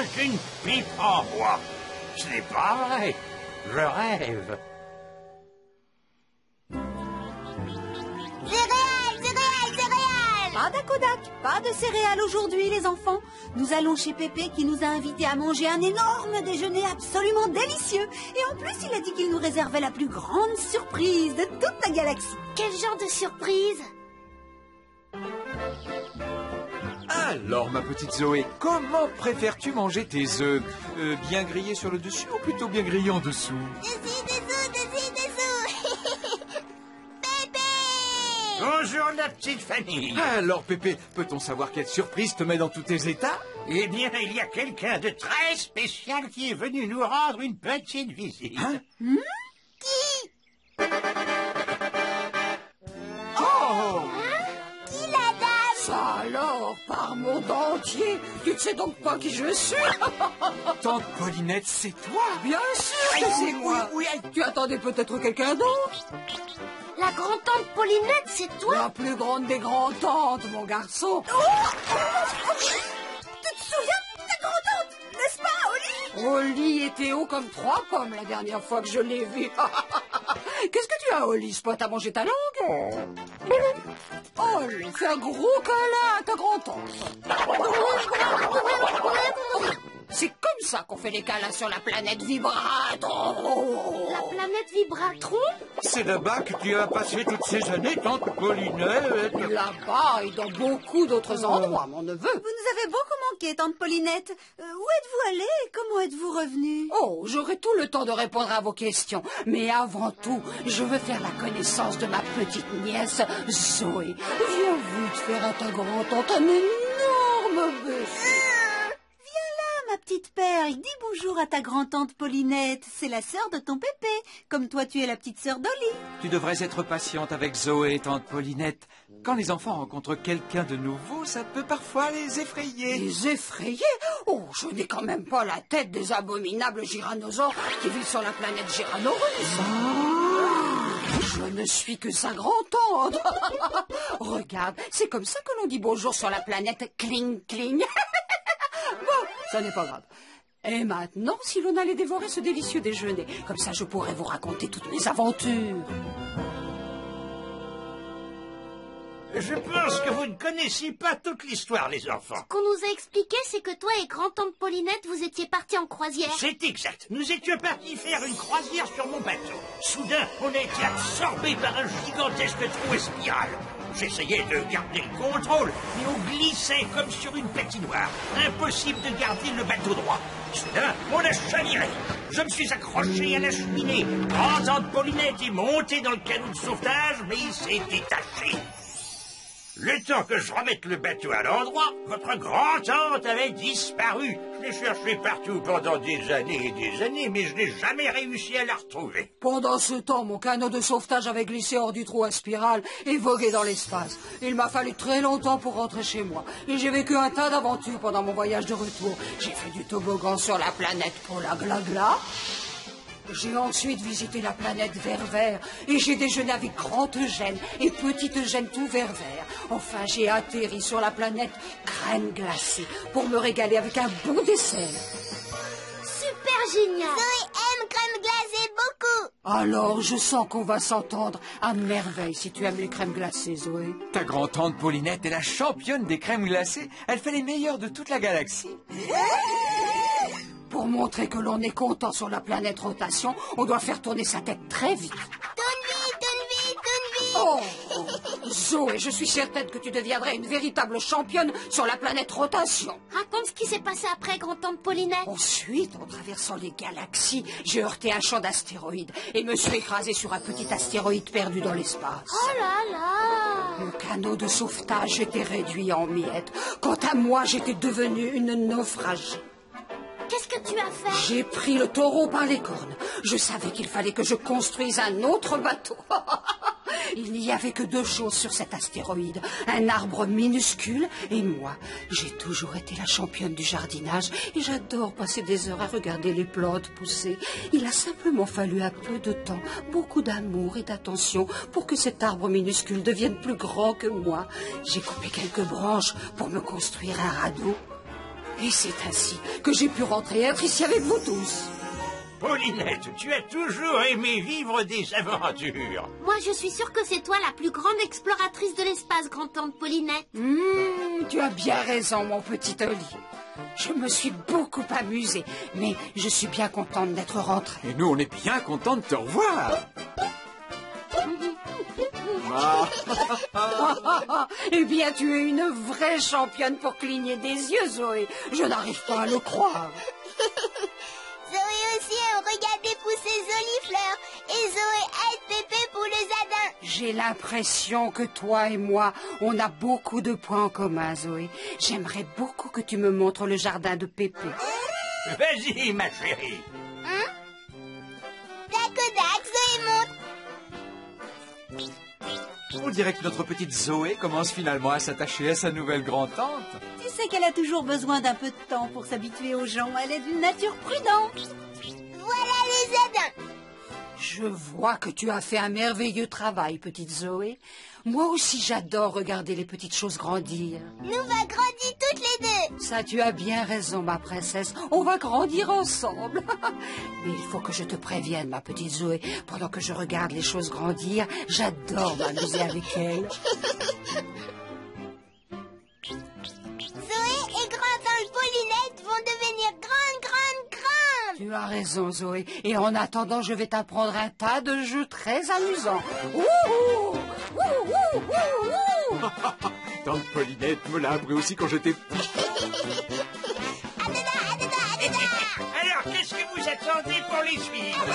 mange une pipe en bois. Ce n'est pas vrai. Je rêve. Pas d'Akodak, pas de céréales aujourd'hui les enfants. Nous allons chez Pépé qui nous a invités à manger un énorme déjeuner absolument délicieux. Et en plus il a dit qu'il nous réservait la plus grande surprise de toute la galaxie. Quel genre de surprise? Alors, ma petite Zoé, comment préfères-tu manger tes œufs? Bien grillés sur le dessus ou plutôt bien grillés en dessous? Dessous. Pépé! Bonjour la petite famille. Alors, Pépé, peut-on savoir quelle surprise te met dans tous tes états? Eh bien, il y a quelqu'un de très spécial qui est venu nous rendre une petite visite. Hein? Qui? Oh! Qui la dame? Ça alors, par monde entier, tu ne sais donc pas qui je suis? Tante Paulinette, c'est toi? Bien sûr que c'est moi. Oui, Tu attendais peut-être quelqu'un d'autre? La grand-tante Paulinette, c'est toi? La plus grande des grands-tantes, mon garçon. Tu te souviens de ta grand-tante, n'est-ce pas, Oli? Oli était haut comme 3 pommes la dernière fois que je l'ai vu. Qu'est-ce que tu as, Oli? Spot à manger ta langue? Oli, fais un gros câlin à ta grand-tante. C'est comme ça qu'on fait les câlins sur la planète Vibratron. La planète Vibratron? C'est là-bas que tu as passé toutes ces années, tante Paulinette. Là-bas et dans beaucoup d'autres endroits, mon neveu. Vous nous avez beaucoup manqué, tante Paulinette. Où êtes-vous allée et comment êtes-vous revenue? Oh, j'aurai tout le temps de répondre à vos questions. Mais avant tout, je veux faire la connaissance de ma petite nièce, Zoé. Viens vite faire à ta grand-tante un énorme baiser. Ma petite perle, dis bonjour à ta grand-tante Paulinette. C'est la sœur de ton Pépé, comme toi tu es la petite sœur d'Oli. Tu devrais être patiente avec Zoé, tante Paulinette. Quand les enfants rencontrent quelqu'un de nouveau, ça peut parfois les effrayer. Les effrayés? Oh, je n'ai quand même pas la tête des abominables gyranosaures qui vivent sur la planète Gyranorus. Je ne suis que sa grand-tante. Regarde, c'est comme ça que l'on dit bonjour sur la planète Kling Kling. Bon, ça n'est pas grave. Et maintenant, si l'on allait dévorer ce délicieux déjeuner, comme ça je pourrais vous raconter toutes mes aventures. Je pense que vous ne connaissez pas toute l'histoire, les enfants. Ce qu'on nous a expliqué, c'est que toi et grand-tante Paulinette, vous étiez partis en croisière. C'est exact. Nous étions partis faire une croisière sur mon bateau. Soudain, on a été absorbés par un gigantesque trou espiral. J'essayais de garder le contrôle, mais on glissait comme sur une patinoire. Impossible de garder le bateau droit. Soudain, on a chaviré. Je me suis accroché à la cheminée. Grand-tante Paulinette est montée dans le canot de sauvetage, mais il s'est détaché. Le temps que je remette le bateau à l'endroit, votre grand-tante avait disparu. Je l'ai cherché partout pendant des années, mais je n'ai jamais réussi à la retrouver. Pendant ce temps, mon canot de sauvetage avait glissé hors du trou à spirale et vogué dans l'espace. Il m'a fallu très longtemps pour rentrer chez moi. Et j'ai vécu un tas d'aventures pendant mon voyage de retour. J'ai fait du toboggan sur la planète Pola-Gla-Gla. J'ai ensuite visité la planète Vert-Vert et j'ai déjeuné avec Grande Eugène et Petite Eugène tout Vert-Vert. Enfin, j'ai atterri sur la planète Crème Glacée pour me régaler avec un bon dessert. Super génial. Zoé aime crème glacée beaucoup. Alors, je sens qu'on va s'entendre à merveille si tu aimes les crèmes glacées, Zoé. Ta grand-tante Paulinette est la championne des crèmes glacées. Elle fait les meilleures de toute la galaxie. Pour montrer que l'on est content sur la planète rotation, on doit faire tourner sa tête très vite. Tourne vite. Oh, Zoé, je suis certaine que tu deviendrais une véritable championne sur la planète rotation. Raconte ce qui s'est passé après, grand-tante Paulinette. Ensuite, en traversant les galaxies, j'ai heurté un champ d'astéroïdes et me suis écrasé sur un petit astéroïde perdu dans l'espace. Oh là là. Le canot de sauvetage était réduit en miettes. Quant à moi, j'étais devenue une naufragée. Qu'est-ce que tu as fait? J'ai pris le taureau par les cornes. Je savais qu'il fallait que je construise un autre bateau. Il n'y avait que 2 choses sur cet astéroïde. Un arbre minuscule et moi. J'ai toujours été la championne du jardinage et j'adore passer des heures à regarder les plantes pousser. Il a simplement fallu un peu de temps, beaucoup d'amour et d'attention pour que cet arbre minuscule devienne plus grand que moi. J'ai coupé quelques branches pour me construire un radeau. Et c'est ainsi que j'ai pu rentrer et être ici avec vous tous. Paulinette, tu as toujours aimé vivre des aventures. Moi, je suis sûre que c'est toi la plus grande exploratrice de l'espace, grand-tante Paulinette. Tu as bien raison, mon petit Oli. Je me suis beaucoup amusée, mais je suis bien contente d'être rentrée. Et nous, on est bien contents de te revoir. Eh bien, tu es une vraie championne pour cligner des yeux, Zoé. Je n'arrive pas à le croire. Zoé aussi aime regarder pousser jolies fleurs. Et Zoé aide Pépé pour le jardin. J'ai l'impression que toi et moi, on a beaucoup de points en commun, Zoé. J'aimerais beaucoup que tu me montres le jardin de Pépé. Vas-y, ma chérie. Dac, Zoé monte. On dirait que notre petite Zoé commence finalement à s'attacher à sa nouvelle grand-tante. Tu sais qu'elle a toujours besoin d'un peu de temps pour s'habituer aux gens. Elle est d'une nature prudente. Voilà les jardins. Je vois que tu as fait un merveilleux travail, petite Zoé. Moi aussi, j'adore regarder les petites choses grandir. Nous va grandir toutes les deux. Ça, tu as bien raison, ma princesse. On va grandir ensemble. Mais il faut que je te prévienne, ma petite Zoé. Pendant que je regarde les choses grandir, j'adore m'amuser avec elles. Zoé et grand-tante Paulinette vont devenir grandes. Tu as raison, Zoé. Et en attendant, je vais t'apprendre un tas de jeux très amusants. Ouh! Ouh, ouh, ouh, ouh. Tante Paulinette me l'a appris aussi quand j'étais petit. Alors, qu'est-ce que vous attendez pour les suivre?